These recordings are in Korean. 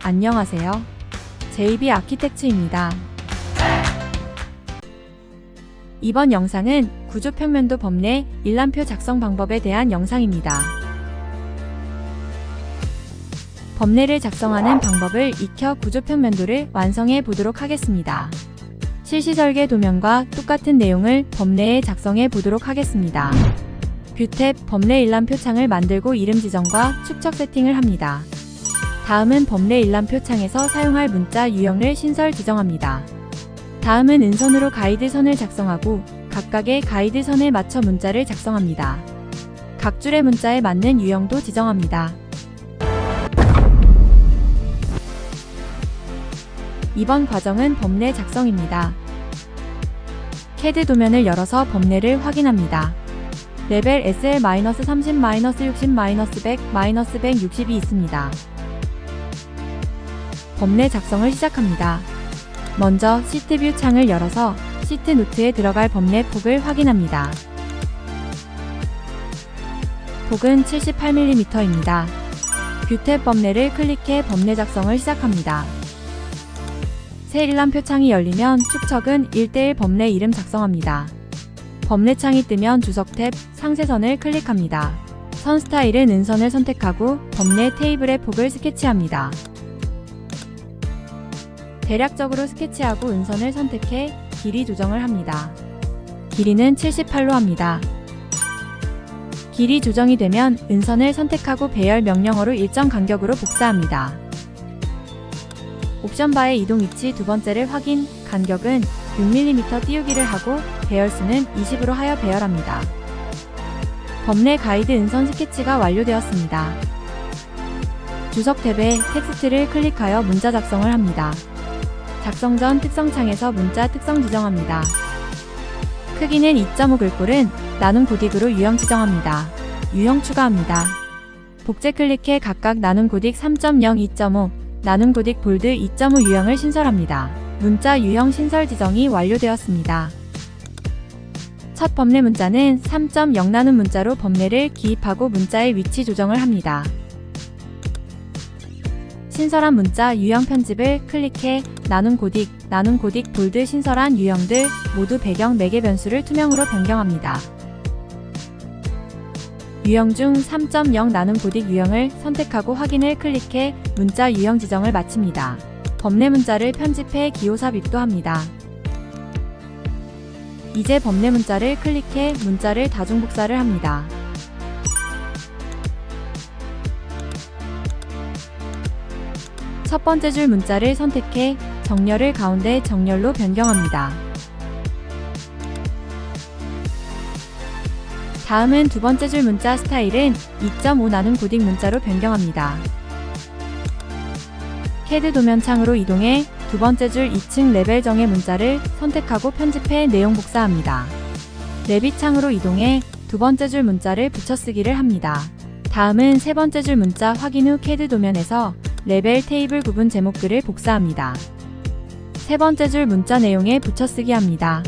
안녕하세요. JB 아키텍츠입니다. 이번 영상은 구조평면도 범례 일람표 작성 방법에 대한 영상입니다. 범례를 작성하는 방법을 익혀 구조평면도를 완성해 보도록 하겠습니다. 실시설계 도면과 똑같은 내용을 범례에 작성해 보도록 하겠습니다. 뷰 탭 범례 일람표 창을 만들고 이름 지정과 축척 세팅을 합니다. 다음은 범례 일람표 창에서 사용할 문자 유형을 신설 지정합니다. 다음은 은선으로 가이드선을 작성하고 각각의 가이드선에 맞춰 문자를 작성합니다. 각 줄의 문자에 맞는 유형도 지정합니다. 이번 과정은 범례 작성입니다. CAD 도면을 열어서 범례를 확인합니다. 레벨 SL-30-60-60-100-100-160이 있습니다. 범례 작성을 시작합니다. 먼저 시트 뷰 창을 열어서 시트 노트에 들어갈 범례 폭을 확인합니다. 폭은 78mm입니다. 뷰 탭 범례를 클릭해 범례 작성을 시작합니다. 새 일람표 창이 열리면 축척은 1:1 범례 이름 작성합니다. 범례 창이 뜨면 주석 탭 상세선을 클릭합니다. 선 스타일은 은선을 선택하고 범례 테이블의 폭을 스케치합니다. 대략적으로 스케치하고 은선을 선택해 길이 조정을 합니다. 길이는 78로 합니다. 길이 조정이 되면 은선을 선택하고 배열 명령어로 일정 간격으로 복사합니다. 옵션 바의 이동 위치 두 번째를 확인, 간격은 6mm 띄우기를 하고 배열수는 20으로 하여 배열합니다. 범례 가이드 은선 스케치가 완료되었습니다. 주석 탭에 텍스트를 클릭하여 문자 작성을 합니다. 작성 전 특성창에서 문자 특성 지정합니다. 크기는 2.5 글꼴은 나눔 고딕으로 유형 지정합니다. 유형 추가합니다. 복제 클릭해 각각 나눔 고딕 3.0, 2.5, 나눔 고딕 볼드 2.5 유형을 신설합니다. 문자 유형 신설 지정이 완료되었습니다. 첫 범례 문자는 3.0 나눔 문자로 범례를 기입하고 문자의 위치 조정을 합니다. 신설한 문자 유형 편집을 클릭해 나눔 고딕 볼드 신설한 유형들 모두 배경 매개 변수를 투명으로 변경합니다. 유형 중 3.0 나눔 고딕 유형을 선택하고 확인을 클릭해 문자 유형 지정을 마칩니다. 범례 문자를 편집해 기호 삽입도 합니다. 이제 범례 문자를 클릭해 문자를 다중 복사를 합니다. 첫 번째 줄 문자를 선택해 정렬을 가운데 정렬로 변경합니다. 다음은 두 번째 줄 문자 스타일은 2.5 나눔 고딕 문자로 변경합니다. CAD 도면 창으로 이동해 두 번째 줄 2층 레벨 정의 문자를 선택하고 편집해 내용 복사합니다. 레빗 창으로 이동해 두 번째 줄 문자를 붙여쓰기를 합니다. 다음은 세 번째 줄 문자 확인 후 CAD 도면에서 레벨 테이블 구분 제목글을 복사합니다. 세 번째 줄 문자 내용에 붙여쓰기 합니다.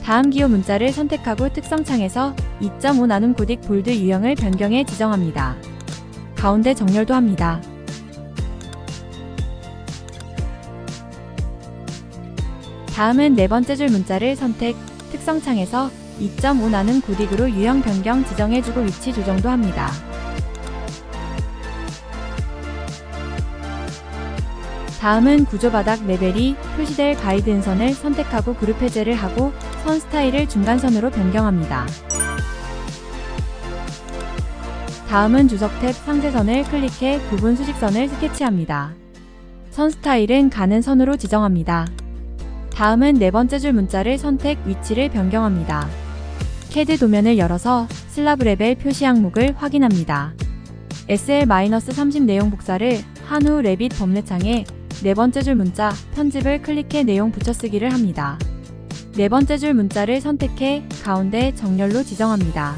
다음 기호 문자를 선택하고 특성창에서 2.5 나눔 고딕 볼드 유형을 변경해 지정합니다. 가운데 정렬도 합니다. 다음은 네 번째 줄 문자를 선택, 특성창에서 2.5 나눔 고딕으로 유형 변경 지정해주고 위치 조정도 합니다. 다음은 구조 바닥 레벨이 표시될 가이드 은선을 선택하고 그룹 해제를 하고 선 스타일을 중간선으로 변경합니다. 다음은 주석 탭 상세선을 클릭해 구분 수직선을 스케치합니다. 선 스타일은 가는 선으로 지정합니다. 다음은 네 번째 줄 문자를 선택 위치를 변경합니다. CAD 도면을 열어서 슬라브 레벨 표시 항목을 확인합니다. SL-30 내용 복사를 한 후 레빗 범례창에 네 번째 줄 문자 편집을 클릭해 내용 붙여쓰기를 합니다. 네 번째 줄 문자를 선택해 가운데 정렬로 지정합니다.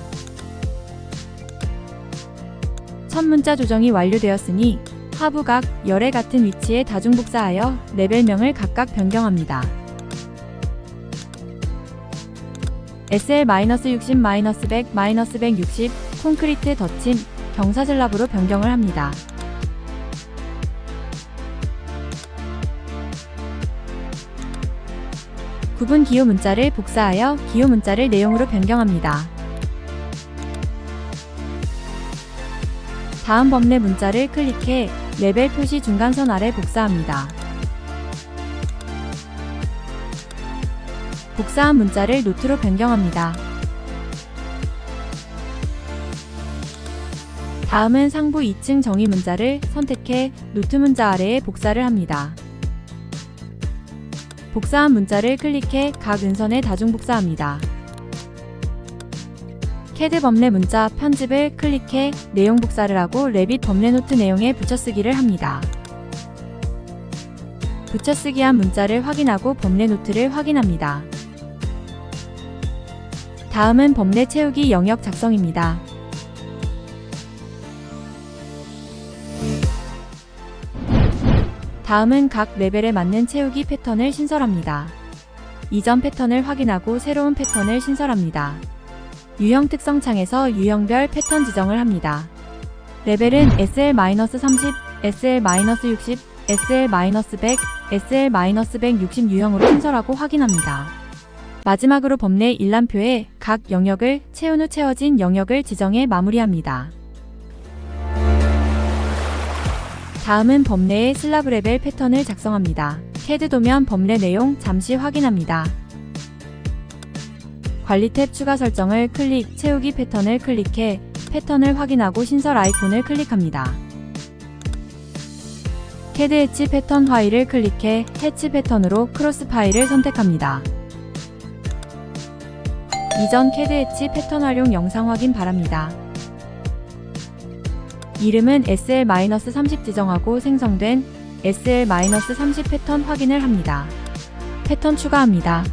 첫 문자 조정이 완료되었으니 하부각, 열의 같은 위치에 다중 복사하여 레벨명을 각각 변경합니다. SL-60-100-160 콘크리트 덧침 경사슬랍으로 변경을 합니다. 구분 기호 문자를 복사하여 기호 문자를 내용으로 변경합니다. 다음 범례 문자를 클릭해 레벨 표시 중간선 아래 복사합니다. 복사한 문자를 노트로 변경합니다. 다음은 상부 2층 정의 문자를 선택해 노트 문자 아래에 복사를 합니다. 복사한 문자를 클릭해 각 은선에 다중 복사합니다. CAD 범례 문자 편집을 클릭해 내용 복사를 하고 레빗 범례 노트 내용에 붙여쓰기를 합니다. 붙여쓰기한 문자를 확인하고 범례 노트를 확인합니다. 다음은 범례 채우기 영역 작성입니다. 다음은 각 레벨에 맞는 채우기 패턴을 신설합니다. 이전 패턴을 확인하고 새로운 패턴을 신설합니다. 유형 특성 창에서 유형별 패턴 지정을 합니다. 레벨은 SL-30, SL-60, SL-100, SL-160 유형으로 신설하고 확인합니다. 마지막으로 범례 일람표에 각 영역을 채운 후 채워진 영역을 지정해 마무리합니다. 다음은 범례의 슬라브 레벨 패턴을 작성합니다. CAD 도면 범례 내용 잠시 확인합니다. 관리 탭 추가 설정을 클릭, 채우기 패턴을 클릭해 패턴을 확인하고 신설 아이콘을 클릭합니다. CAD 해치 패턴 파일을 클릭해 해치 패턴으로 크로스 파일을 선택합니다. 이전 CAD 해치 패턴 활용 영상 확인 바랍니다. 이름은 SL-30 지정하고 생성된 SL-30 패턴 확인을 합니다. 패턴 추가합니다.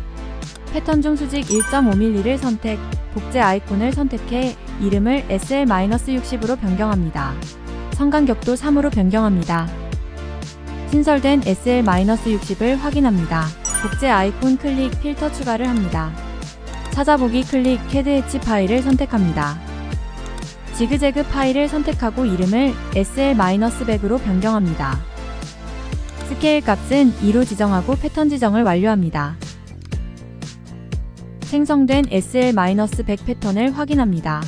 패턴 중 수직 1.5mm를 선택, 복제 아이콘을 선택해 이름을 SL-60으로 변경합니다. 성간격도 3으로 변경합니다. 신설된 SL-60을 확인합니다. 복제 아이콘 클릭, 필터 추가를 합니다. 찾아보기 클릭, CAD 해치 파일을 선택합니다. 지그재그 파일을 선택하고 이름을 SL-100으로 변경합니다. 스케일 값은 2로 지정하고 패턴 지정을 완료합니다. 생성된 SL-100 패턴을 확인합니다.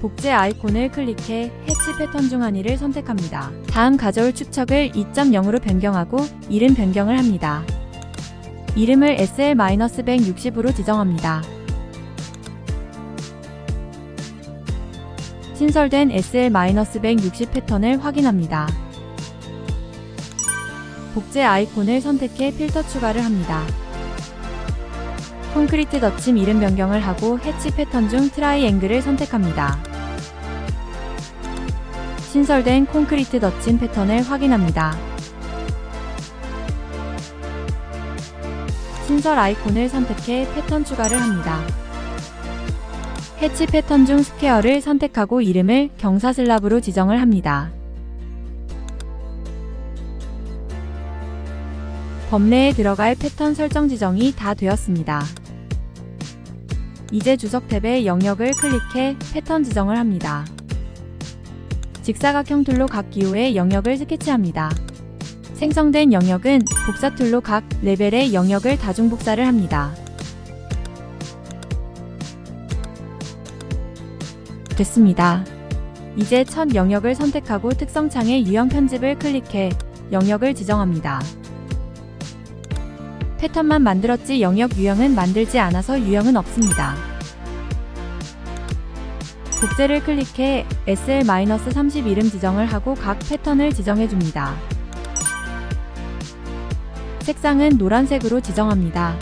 복제 아이콘을 클릭해 해치 패턴 중 하나를 선택합니다. 다음 가져올 축척을 2.0으로 변경하고 이름 변경을 합니다. 이름을 SL-160으로 지정합니다. 신설된 SL-160 패턴을 확인합니다. 복제 아이콘을 선택해 필터 추가를 합니다. 콘크리트 덧침 이름 변경을 하고 해치 패턴 중 트라이앵글을 선택합니다. 신설된 콘크리트 덧침 패턴을 확인합니다. 신설 아이콘을 선택해 패턴 추가를 합니다. 해치 패턴 중 스퀘어를 선택하고 이름을 경사슬랍으로 지정을 합니다. 범례에 들어갈 패턴 설정 지정이 다 되었습니다. 이제 주석 탭의 영역을 클릭해 패턴 지정을 합니다. 직사각형 툴로 각 기호의 영역을 스케치합니다. 생성된 영역은 복사 툴로 각 레벨의 영역을 다중 복사를 합니다. 됐습니다. 이제 첫 영역을 선택하고 특성창의 유형 편집을 클릭해 영역을 지정합니다. 패턴만 만들었지 영역 유형은 만들지 않아서 유형은 없습니다. 복제를 클릭해 SL-30 이름 지정을 하고 각 패턴을 지정해줍니다. 색상은 노란색으로 지정합니다.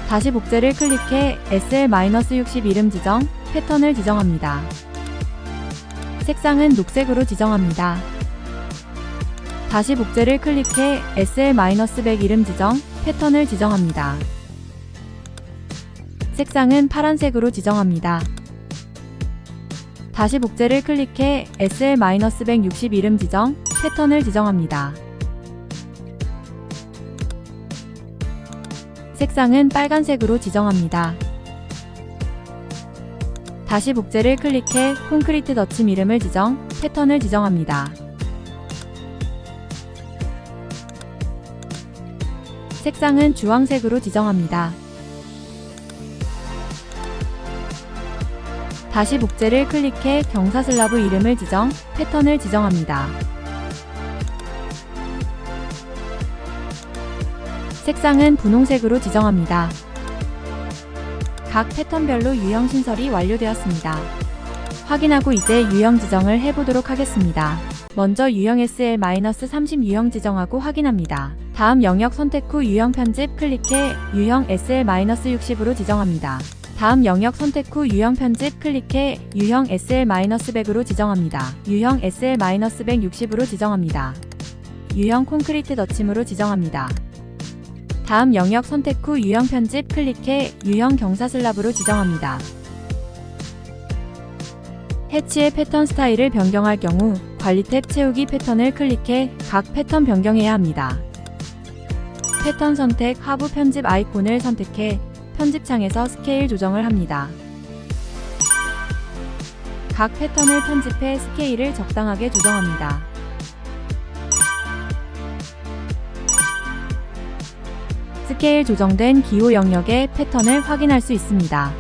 다시 복제를 클릭해 SL-60 이름 지정, 패턴을 지정합니다. 색상은 녹색으로 지정합니다. 다시 복제를 클릭해 SL-100 이름 지정, 패턴을 지정합니다. 색상은 파란색으로 지정합니다. 다시 복제를 클릭해 SL-160 이름 지정, 패턴을 지정합니다. 색상은 빨간색으로 지정합니다. 다시 복제를 클릭해 콘크리트 덧침 이름을 지정, 패턴을 지정합니다. 색상은 주황색으로 지정합니다. 다시 복제를 클릭해 경사슬라브 이름을 지정, 패턴을 지정합니다. 색상은 분홍색으로 지정합니다. 각 패턴별로 유형 신설이 완료되었습니다. 확인하고 이제 유형 지정을 해보도록 하겠습니다. 먼저 유형 SL-30 유형 지정하고 확인합니다. 다음 영역 선택 후 유형 편집 클릭해 유형 SL-60으로 지정합니다. 다음 영역 선택 후 유형 편집 클릭해 유형 SL-100으로 지정합니다. 유형 SL-160으로 지정합니다. 유형 콘크리트 덧침으로 지정합니다. 다음 영역 선택 후 유형 편집 클릭해 유형 경사슬랍으로 지정합니다. 해치의 패턴 스타일을 변경할 경우 관리 탭 채우기 패턴을 클릭해 각 패턴 변경해야 합니다. 패턴 선택 하부 편집 아이콘을 선택해 편집창에서 스케일 조정을 합니다. 각 패턴을 편집해 스케일을 적당하게 조정합니다. 스케일 조정된 기호 영역의 패턴을 확인할 수 있습니다.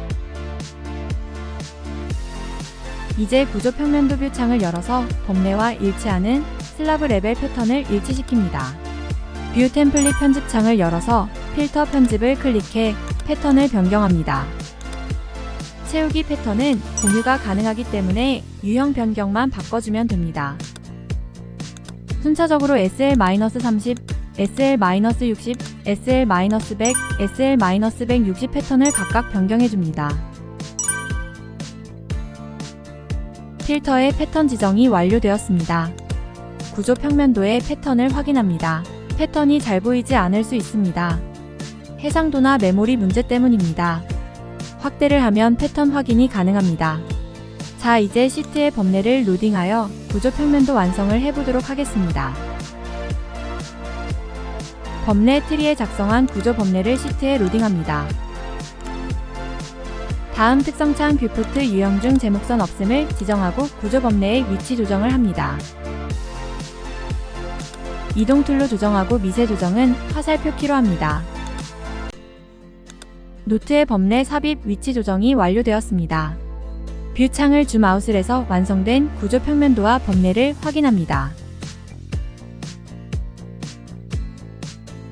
이제 구조 평면도 뷰 창을 열어서 범례와 일치하는 슬라브 레벨 패턴을 일치시킵니다. 뷰 템플릿 편집창을 열어서 필터 편집을 클릭해 패턴을 변경합니다. 채우기 패턴은 공유가 가능하기 때문에 유형 변경만 바꿔주면 됩니다. 순차적으로 SL-30, SL-60, SL-100, SL-160 패턴을 각각 변경해줍니다. 필터의 패턴 지정이 완료되었습니다. 구조 평면도의 패턴을 확인합니다. 패턴이 잘 보이지 않을 수 있습니다. 해상도나 메모리 문제 때문입니다. 확대를 하면 패턴 확인이 가능합니다. 자, 이제 시트의 범례를 로딩하여 구조 평면도 완성을 해보도록 하겠습니다. 범례 트리에 작성한 구조 범례를 시트에 로딩합니다. 다음 특성창 뷰포트 유형 중 제목선 없음을 지정하고 구조 범례의 위치 조정을 합니다. 이동 툴로 조정하고 미세 조정은 화살표 키로 합니다. 노트의 범례 삽입 위치 조정이 완료되었습니다. 뷰 창을 줌아웃을 해서 완성된 구조 평면도와 범례를 확인합니다.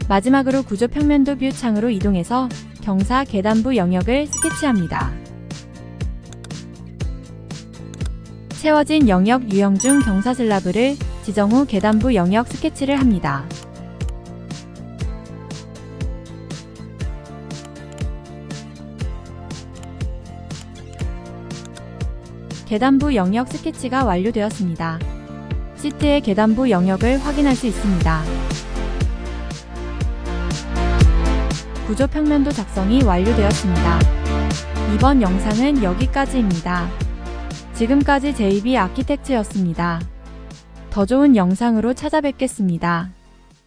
마지막으로 구조 평면도 뷰 창으로 이동해서 경사 계단부 영역을 스케치합니다. 채워진 영역 유형 중 경사 슬라브를 지정 후 계단부 영역 스케치를 합니다. 계단부 영역 스케치가 완료되었습니다. 시트의 계단부 영역을 확인할 수 있습니다. 구조 평면도 작성이 완료되었습니다. 이번 영상은 여기까지입니다. 지금까지 JB 아키텍트였습니다. 더 좋은 영상으로 찾아뵙겠습니다.